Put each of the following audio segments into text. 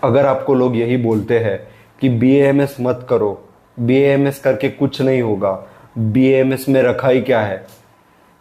अगर आपको लोग यही बोलते हैं कि BAMS मत करो, BAMS करके कुछ नहीं होगा, BAMS में रखा ही क्या है,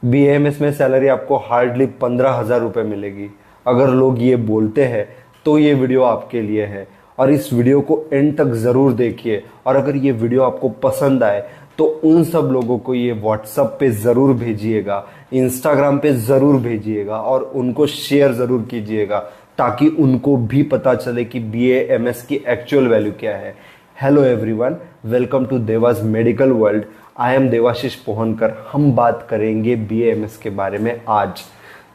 BAMS में सैलरी आपको हार्डली 15,000 रुपये मिलेगी, अगर लोग ये बोलते हैं तो ये वीडियो आपके लिए है। और इस वीडियो को एंड तक ज़रूर देखिए, और अगर ये वीडियो आपको पसंद आए तो उन सब लोगों को ये व्हाट्सएप पे ज़रूर भेजिएगा, इंस्टाग्राम पे ज़रूर भेजिएगा और उनको शेयर ज़रूर कीजिएगा, ताकि उनको भी पता चले कि BAMS की एक्चुअल वैल्यू क्या है। Hello everyone, welcome to Dewas medical world. I am Devashish Pohankar. हम बात करेंगे BAMS के बारे में आज।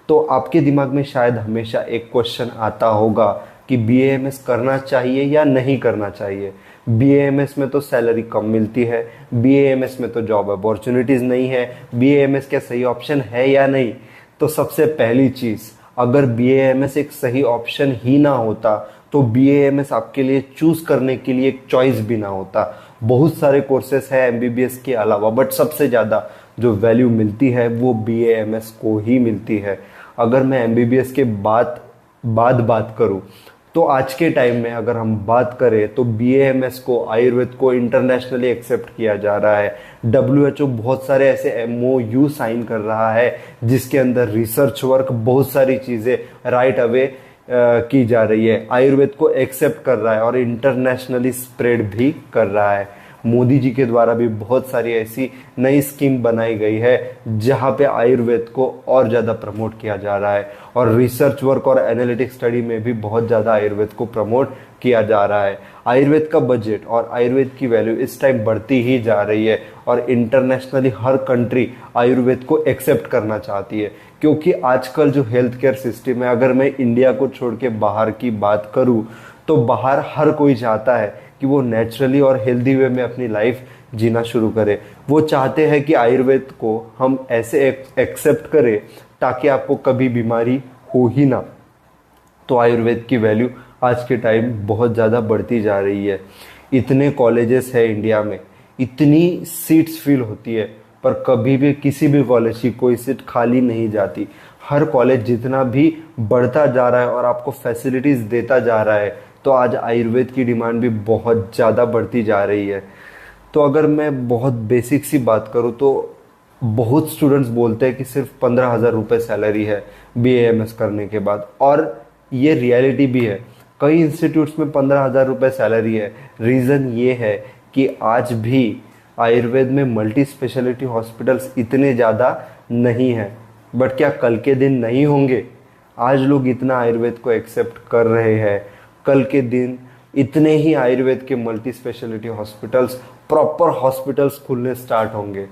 तो आपके दिमाग में शायद हमेशा एक क्वेश्चन आता होगा कि BAMS करना चाहिए या नहीं करना चाहिए। BAMS में तो सैलरी कम मिलती है, BAMS में तो जॉब अपॉर्चुनिटीज़ नहीं है, BAMS क्या सही ऑप्शन है या नहीं। तो सबसे पहली चीज़, अगर BAMS एक सही ऑप्शन ही ना होता तो BAMS आपके लिए चूज करने के लिए एक चॉइस भी ना होता। बहुत सारे कोर्सेस हैं MBBS के अलावा, बट सबसे ज़्यादा जो वैल्यू मिलती है वो BAMS को ही मिलती है। अगर मैं MBBS के बात करूं तो आज के टाइम में अगर हम बात करें तो BAMS को, आयुर्वेद को इंटरनेशनली एक्सेप्ट किया जा रहा है। WHO बहुत सारे ऐसे MOU साइन कर रहा है जिसके अंदर रिसर्च वर्क, बहुत सारी चीज़ें राइट अवे की जा रही है। आयुर्वेद को एक्सेप्ट कर रहा है और इंटरनेशनली स्प्रेड भी कर रहा है। मोदी जी के द्वारा भी बहुत सारी ऐसी नई स्कीम बनाई गई है जहां पे आयुर्वेद को और ज़्यादा प्रमोट किया जा रहा है, और रिसर्च वर्क और एनालिटिक स्टडी में भी बहुत ज़्यादा आयुर्वेद को प्रमोट किया जा रहा है। आयुर्वेद का बजट और आयुर्वेद की वैल्यू इस टाइम बढ़ती ही जा रही है, और इंटरनेशनली हर कंट्री आयुर्वेद को एक्सेप्ट करना चाहती है। क्योंकि आजकल जो हेल्थ केयर सिस्टम है, अगर मैं इंडिया को छोड़ के बाहर की बात करूं तो बाहर हर कोई चाहता है कि वो नेचुरली और हेल्दी वे में अपनी लाइफ जीना शुरू करे। वो चाहते हैं कि आयुर्वेद को हम ऐसे एक्सेप्ट करें ताकि आपको कभी बीमारी हो ही ना। तो आयुर्वेद की वैल्यू आज के टाइम बहुत ज़्यादा बढ़ती जा रही है। इतने कॉलेजेस है इंडिया में, इतनी सीट्स फिल होती है, पर कभी भी किसी भी कॉलेज की कोई सीट खाली नहीं जाती। हर कॉलेज जितना भी बढ़ता जा रहा है और आपको फैसिलिटीज़ देता जा रहा है, तो आज आयुर्वेद की डिमांड भी बहुत ज़्यादा बढ़ती जा रही है। तो अगर मैं बहुत बेसिक सी बात करूँ तो बहुत स्टूडेंट्स बोलते हैं कि सिर्फ 15,000 रुपये सैलरी है BAMS करने के बाद, और ये रियलिटी भी है। कई इंस्टीट्यूट्स में 15,000 रुपये सैलरी है। रीज़न ये है कि आज भी आयुर्वेद में मल्टी स्पेशलिटी हॉस्पिटल्स इतने ज़्यादा नहीं हैं। बट क्या कल के दिन नहीं होंगे? आज लोग इतना आयुर्वेद को एक्सेप्ट कर रहे हैं, कल के दिन इतने ही आयुर्वेद के multi speciality hospitals, proper hospitals खुलने स्टार्ट होंगे।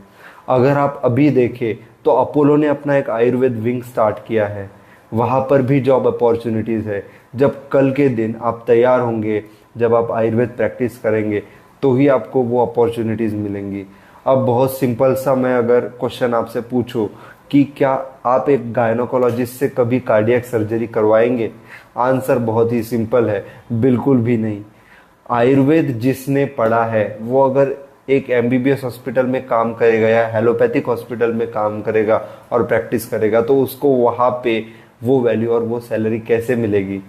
अगर आप अभी देखें तो अपोलो ने अपना एक आयुर्वेद विंग स्टार्ट किया है, वहाँ पर भी जॉब अपॉर्चुनिटीज़ है। जब कल के दिन आप तैयार होंगे, जब आप आयुर्वेद प्रैक्टिस करेंगे, तो ही आपको वो अपॉर्चुनिटीज़ मिलेंगी। अब बहुत सिंपल सा मैं अगर क्वेश्चन आपसे पूछूं कि क्या आप एक गायनोकोलॉजिस्ट से कभी कार्डियक सर्जरी करवाएंगे? आंसर बहुत ही सिंपल है, बिल्कुल भी नहीं। आयुर्वेद जिसने पढ़ा है वो अगर एक MBBS हॉस्पिटल में काम करेगा या एलोपैथिक हॉस्पिटल में काम करेगा और प्रैक्टिस करेगा, तो उसको वहाँ पे वो वैल्यू और वो सैलरी कैसे मिलेगी?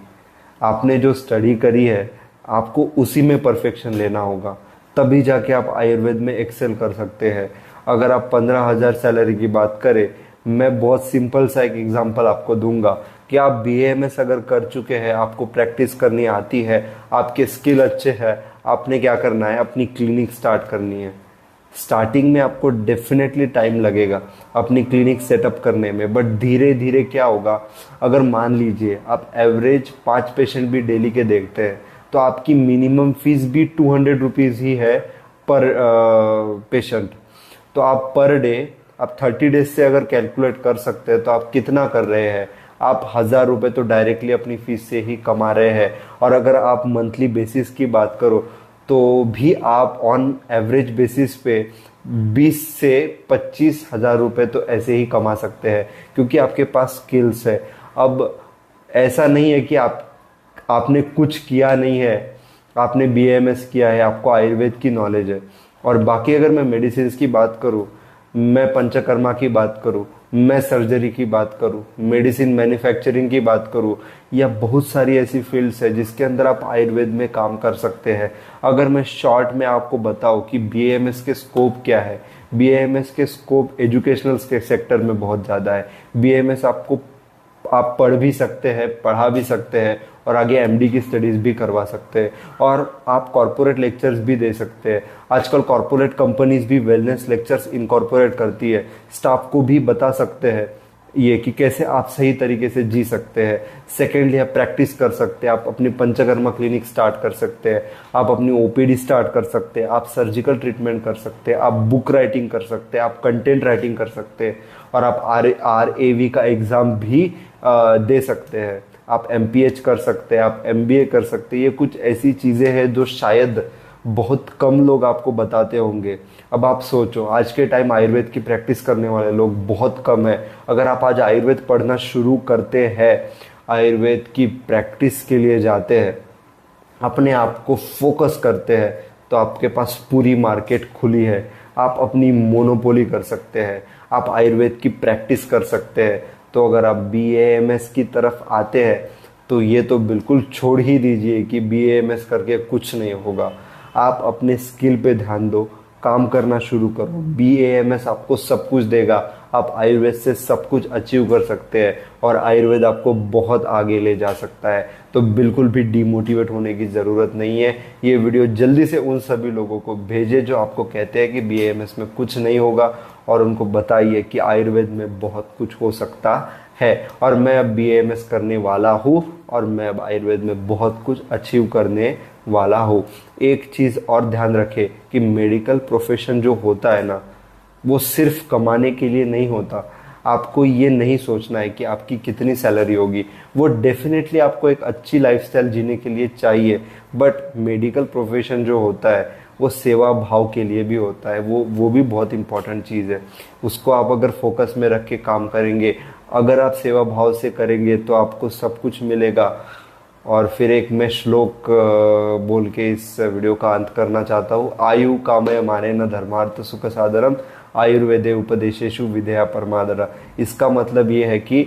आपने जो स्टडी करी है आपको उसी में परफेक्शन लेना होगा, तभी जाके आप आयुर्वेद में एक्सेल कर सकते हैं। अगर आप 15,000 सैलरी की बात करें, मैं बहुत सिंपल सा एक एग्जांपल आपको दूंगा कि आप BAMS अगर कर चुके हैं, आपको प्रैक्टिस करनी आती है, आपके स्किल अच्छे हैं, आपने क्या करना है, अपनी क्लिनिक स्टार्ट करनी है। स्टार्टिंग में आपको डेफिनेटली टाइम लगेगा अपनी क्लिनिक सेटअप करने में, बट धीरे धीरे क्या होगा, अगर मान लीजिए आप एवरेज 5 पेशेंट भी डेली के देखते हैं तो आपकी मिनिमम फीस भी 200 रुपीज़ ही है पर पेशेंट। तो आप पर डे, आप 30 डेज से अगर कैलकुलेट कर सकते हैं तो आप कितना कर रहे हैं, आप 1,000 रुपये तो डायरेक्टली अपनी फीस से ही कमा रहे हैं। और अगर आप मंथली बेसिस की बात करो तो भी आप ऑन एवरेज बेसिस पे 20 से 25,000 रुपये तो ऐसे ही कमा सकते हैं, क्योंकि आपके पास स्किल्स है। अब ऐसा नहीं है कि आपने कुछ किया नहीं है, आपने BAMS किया है, आपको आयुर्वेद की नॉलेज है। और बाकी अगर मैं मेडिसिन की बात करूँ, मैं पंचकर्मा की बात करूँ, मैं सर्जरी की बात करूं, मेडिसिन मैन्युफैक्चरिंग की बात करूं, या बहुत सारी ऐसी फील्ड्स है जिसके अंदर आप आयुर्वेद में काम कर सकते हैं। अगर मैं शॉर्ट में आपको बताऊं कि बीएएमएस के स्कोप क्या है, बीएएमएस के स्कोप एजुकेशनल के सेक्टर में बहुत ज़्यादा है। बीएएमएस आप पढ़ भी सकते हैं, पढ़ा भी सकते हैं, और आगे एमडी की स्टडीज़ भी करवा सकते हैं, और आप कॉर्पोरेट लेक्चर्स भी दे सकते हैं। आजकल कॉर्पोरेट कंपनीज भी वेलनेस लेक्चर्स इनकॉर्पोरेट करती है। स्टाफ को भी बता सकते हैं ये कि कैसे आप सही तरीके से जी सकते हैं। सेकेंडली, आप प्रैक्टिस कर सकते हैं, आप अपनी पंचकर्मा क्लिनिक स्टार्ट कर सकते हैं, आप अपनी ओपीडी स्टार्ट कर सकते हैं, आप सर्जिकल ट्रीटमेंट कर सकते हैं, आप बुक राइटिंग कर सकते हैं, आप कंटेंट राइटिंग कर सकते हैं, और आप RAV का एग्ज़ाम भी दे सकते हैं। आप MPH कर सकते हैं, आप MBA कर सकते हैं। ये कुछ ऐसी चीज़ें हैं जो शायद बहुत कम लोग आपको बताते होंगे। अब आप सोचो, आज के टाइम आयुर्वेद की प्रैक्टिस करने वाले लोग बहुत कम है। अगर आप आज आयुर्वेद पढ़ना शुरू करते हैं, आयुर्वेद की प्रैक्टिस के लिए जाते हैं, अपने आप को फोकस करते हैं, तो आपके पास पूरी मार्केट खुली है। आप अपनी मोनोपोली कर सकते हैं, आप आयुर्वेद की प्रैक्टिस कर सकते हैं। तो अगर आप BAMS की तरफ आते हैं तो ये तो बिल्कुल छोड़ ही दीजिए कि BAMS करके कुछ नहीं होगा। आप अपने स्किल पे ध्यान दो, काम करना शुरू करो। BAMS आपको सब कुछ देगा, आप आयुर्वेद से सब कुछ अचीव कर सकते हैं, और आयुर्वेद आपको बहुत आगे ले जा सकता है। तो बिल्कुल भी डिमोटिवेट होने की ज़रूरत नहीं है। ये वीडियो जल्दी से उन सभी लोगों को भेजे जो आपको कहते हैं कि BAMS में कुछ नहीं होगा, और उनको बताइए कि आयुर्वेद में बहुत कुछ हो सकता है। और मैं अब BAMS करने वाला हूँ, और मैं अब आयुर्वेद में बहुत कुछ अचीव करने वाला हूँ। एक चीज़ और ध्यान रखें कि मेडिकल प्रोफेशन जो होता है ना, वो सिर्फ कमाने के लिए नहीं होता। आपको ये नहीं सोचना है कि आपकी कितनी सैलरी होगी, वो डेफिनेटली आपको एक अच्छी लाइफस्टाइल जीने के लिए चाहिए। बट मेडिकल प्रोफेशन जो होता है वो सेवा भाव के लिए भी होता है, वो भी बहुत इंपॉर्टेंट चीज़ है। उसको आप अगर फोकस में रख के काम करेंगे, अगर आप सेवा भाव से करेंगे, तो आपको सब कुछ मिलेगा। और फिर एक मैं श्लोक बोल के इस वीडियो का अंत करना चाहता हूँ। आयु कामय माने न धर्मार्थ सुख साधरम, आयुर्वेदे उपदेशेषु विधेया परमादरा। इसका मतलब ये है कि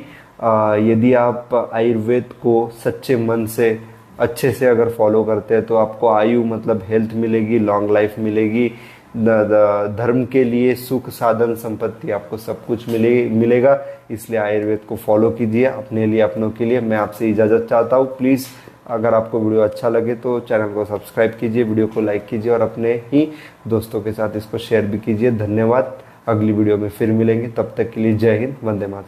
यदि आप आयुर्वेद को सच्चे मन से अच्छे से अगर फॉलो करते हैं तो आपको आयु मतलब हेल्थ मिलेगी, लॉन्ग लाइफ मिलेगी, धर्म के लिए सुख साधन संपत्ति, आपको सब कुछ मिलेगा। इसलिए आयुर्वेद को फॉलो कीजिए अपने लिए, अपनों के लिए। मैं आपसे इजाज़त चाहता हूँ। प्लीज़ अगर आपको वीडियो अच्छा लगे तो चैनल को सब्सक्राइब कीजिए, वीडियो को लाइक कीजिए, और अपने ही दोस्तों के साथ इसको शेयर भी कीजिए। धन्यवाद। अगली वीडियो में फिर मिलेंगे, तब तक के लिए जय हिंद, वंदे मातरम।